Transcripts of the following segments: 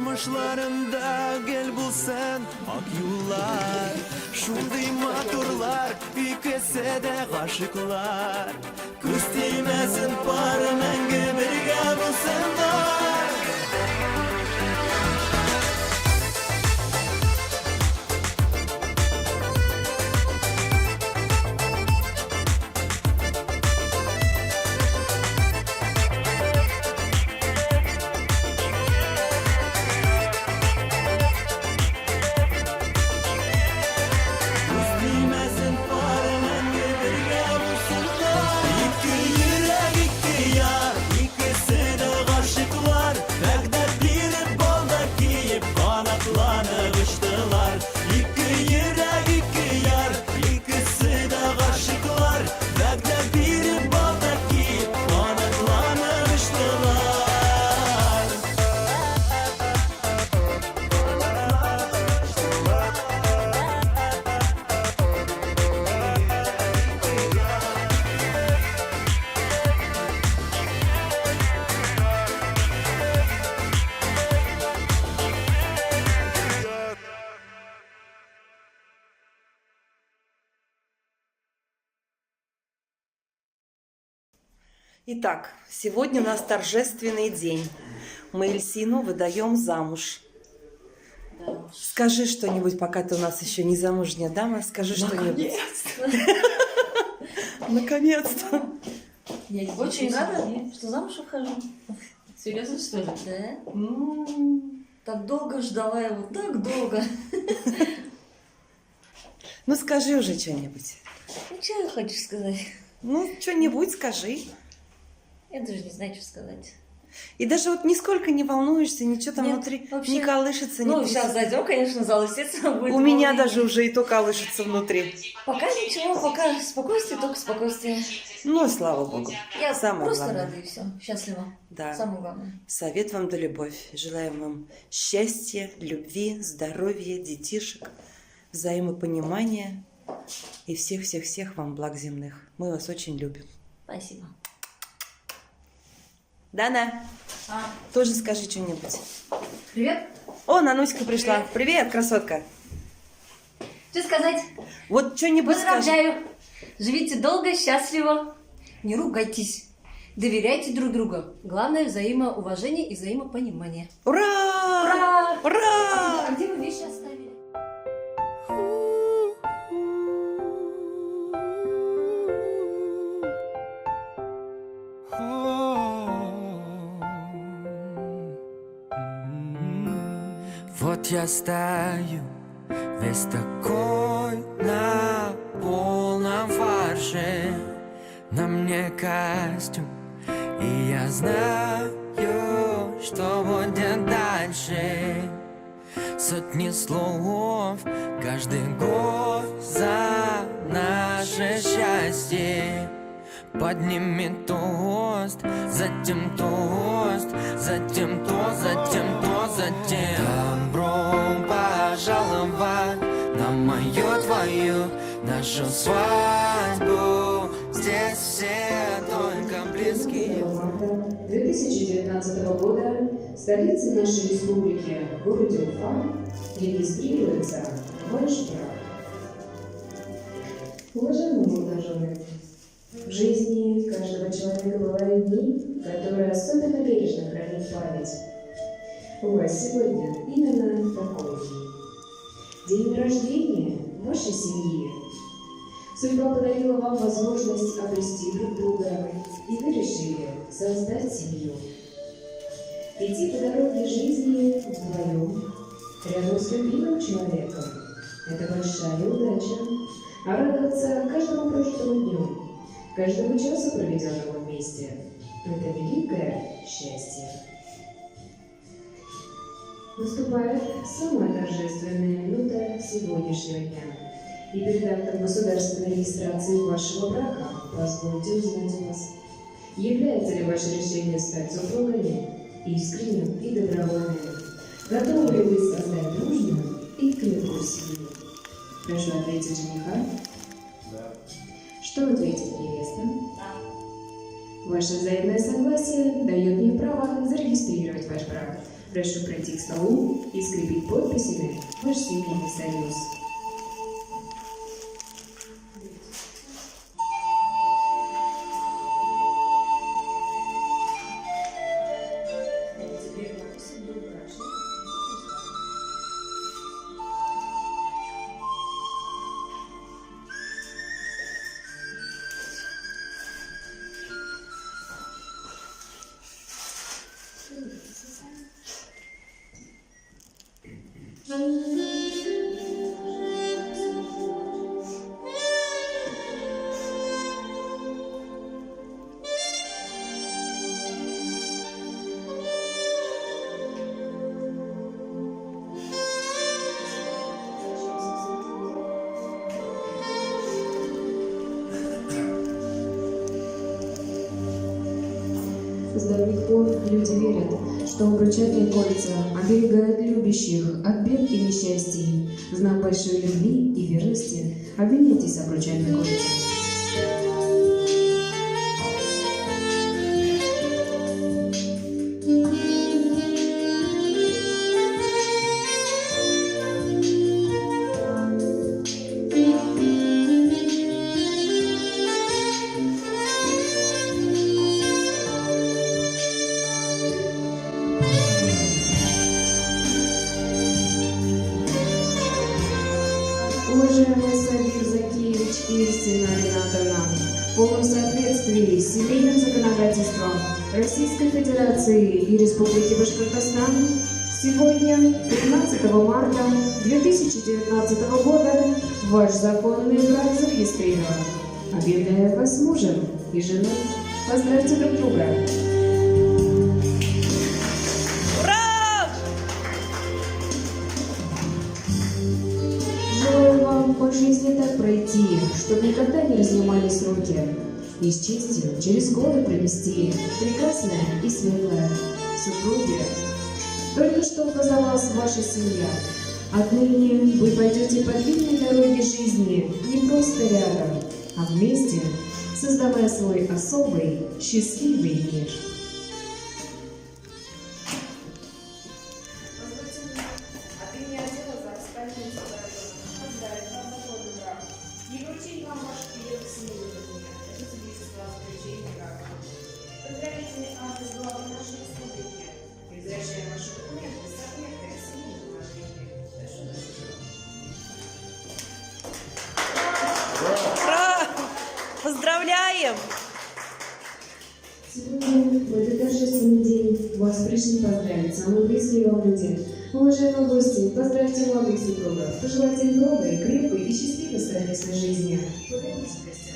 Barmışlarında gel bulsan ak yollar. Şunday maturlar ikisi de aşıklar. Kız değmesin parmenge birge bulsunlar. Итак, сегодня у нас торжественный день. Мы Эльсину выдаем замуж. Да. Скажи что-нибудь, пока ты у нас еще не замужняя дама. Скажи что-нибудь. Наконец-то. Я очень рада, что замуж выхожу. Серьезно, что ли? Да. Так долго ждала его, так долго. Ну скажи уже что-нибудь. Ну, что я хочу сказать? Ну, что-нибудь скажи. Я даже не знаю, что сказать. И даже вот нисколько не волнуешься, ничего там Нет, внутри вообще. не колышется. Ну, не сейчас зайдем, конечно, в зал, естественно, будет. У меня волнение. даже уже и то колышется внутри. Пока ничего, пока спокойствие, только спокойствие. Ну, слава богу. Я Самое просто главное. рада и все. Счастлива. Да. Самое главное. Совет вам да любовь. Желаем вам счастья, любви, здоровья, детишек, взаимопонимания и всех-всех-всех вам благ земных. Мы вас очень любим. Спасибо. Дана, тоже скажи что-нибудь. Привет. О, Нануська пришла. Привет, красотка. Что сказать? Вот что-нибудь скажи. Поздравляю. Живите долго, счастливо. Не ругайтесь. Доверяйте друг другу. Главное взаимоуважение и взаимопонимание. Ура! Ура! Ура! А где вы вещи оставили? Вот я стою, весь такой на полном фарше. На мне костюм, и я знаю, что будет дальше. Сотни слов, каждый год за наше счастье. Поднимет тост, затем тост, затем тост, затем тост, затем добро пожаловать на мою твою, нашу свадьбу. Здесь все только близкие. 2019 года в столице нашей республики, в городе Уфа, регистрируется ваш брак. Уважаемые молодожены, в жизни каждого человека бывают дни, которые особенно бережно хранит память. У вас сегодня именно такой день. День рождения вашей семьи. Судьба подарила вам возможность обрести друг друга, и вы решили создать семью. Идти по дороге жизни вдвоем, рядом с любимым человеком – это большая удача. А радоваться каждому прожитому дню, каждому часу, проведенному вместе – это великое счастье. Наступает самая торжественная минута сегодняшнего дня. И перед актом государственной регистрации вашего брака позвольте узнать у вас, является ли ваше решение стать супругами искренним и добровольным. Готовы ли вы создать дружную и крепкую семью? Прошу ответить жениха. Да. Что ответит невеста? Да. Ваше взаимное согласие дает мне право зарегистрировать ваш брак. Прошу пройти к столу и скрепить подписями ваш семейный союз. С давних пор люди верят, что обручальные кольца оберегают любящих от бед и несчастий. В знак большой любви и верности обменяйтесь обручальными кольцами. Уважаемый Сабир Закиевич и Ирсина Ринатовна, в полном соответствии с семейным законодательством Российской Федерации и Республики Башкортостан, сегодня, 15 марта 2019 года, ваш законный брак зарегистрирован. Объявляю вас мужем и женой. Поздравьте друг друга. Желаю вам по жизни так пройти, чтобы никогда не разломались руки, и с честью через годы пронести прекрасное и светлое. Супруги, только что образовалась ваша семья. Отныне вы пойдете по длинной дороге жизни не просто рядом, а вместе, создавая свой особый, счастливый мир. И вручить вам ваш билет к семейный документ. Это свидетельство о заключении брака. Поздравительный адрес главы нашей республики. Возвращаем ваши документы с отметкой о семейном положении. Прошу вас. Ура! Поздравляем! Сегодня, в этот торжественный день, вас пришли поздравить самые близкие вам люди. Уважаемые гости, поздравьте молодых супругов, пожелайте им долгой, крепкой и счастливой совместной жизни. Поверьтесь в гостях.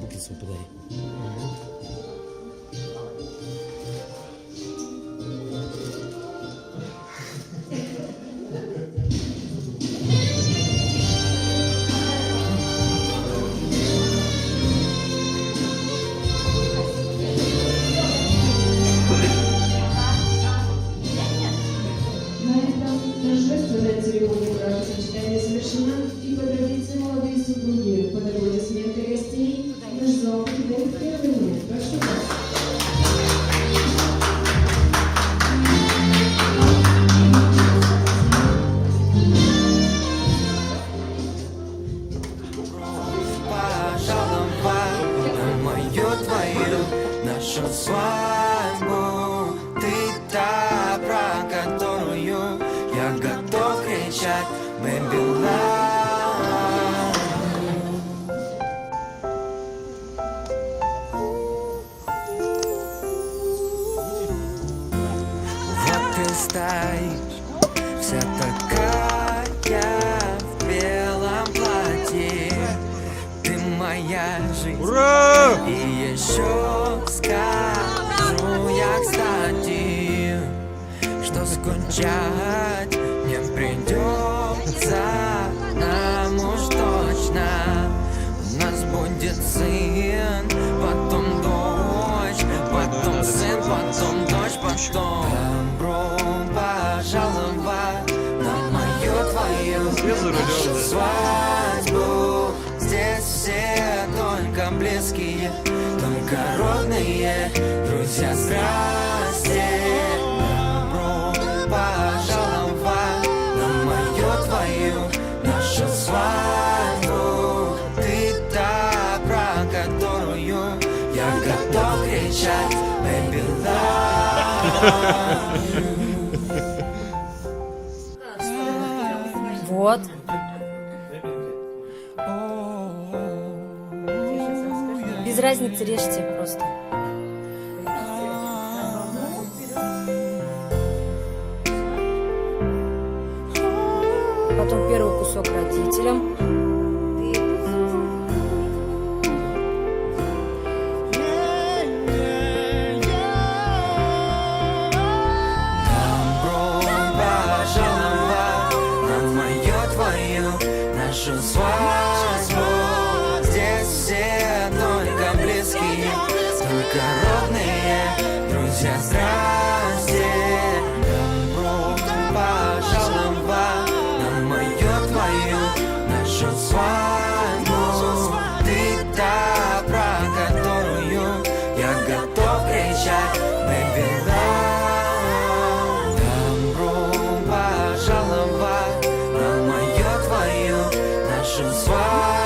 Букет свой подари. На этом торжественная церемония бракосочетания завершена, и по традиции молодые супруги под аплодисменты гостей наш зал покидает первыми. Прошу вас. Пожаловать на мою твою нашу свадьбу. Ты та, про которую я готов кричать, baby love. Вот ты стоишь, вся такая в белом платье. Ты моя жизнь. Ура! И еще скажу я, кстати, что скучать не придется нам уж точно. У нас будет сын, потом дочь, потом сын, потом дочь, потом добро пожаловать на мою твою нашу свадьбу. Здесь все только близкие, только родные друзья. Здрасте, добро пожаловать на мою твою нашу свадьбу. Ты та, про которую я готов кричать baby love you. Вот. Без разницы, режьте просто. Потом первый кусок родителям. Добро пожаловать на мою твою нашу свадьбу. Здесь все только близкие, только родные друзья. Здрасте, добро пожаловать на мою твою нашу свадьбу. Ты та, про которую я готов кричать baby love. Добро пожаловать на мою твою нашу свадьбу.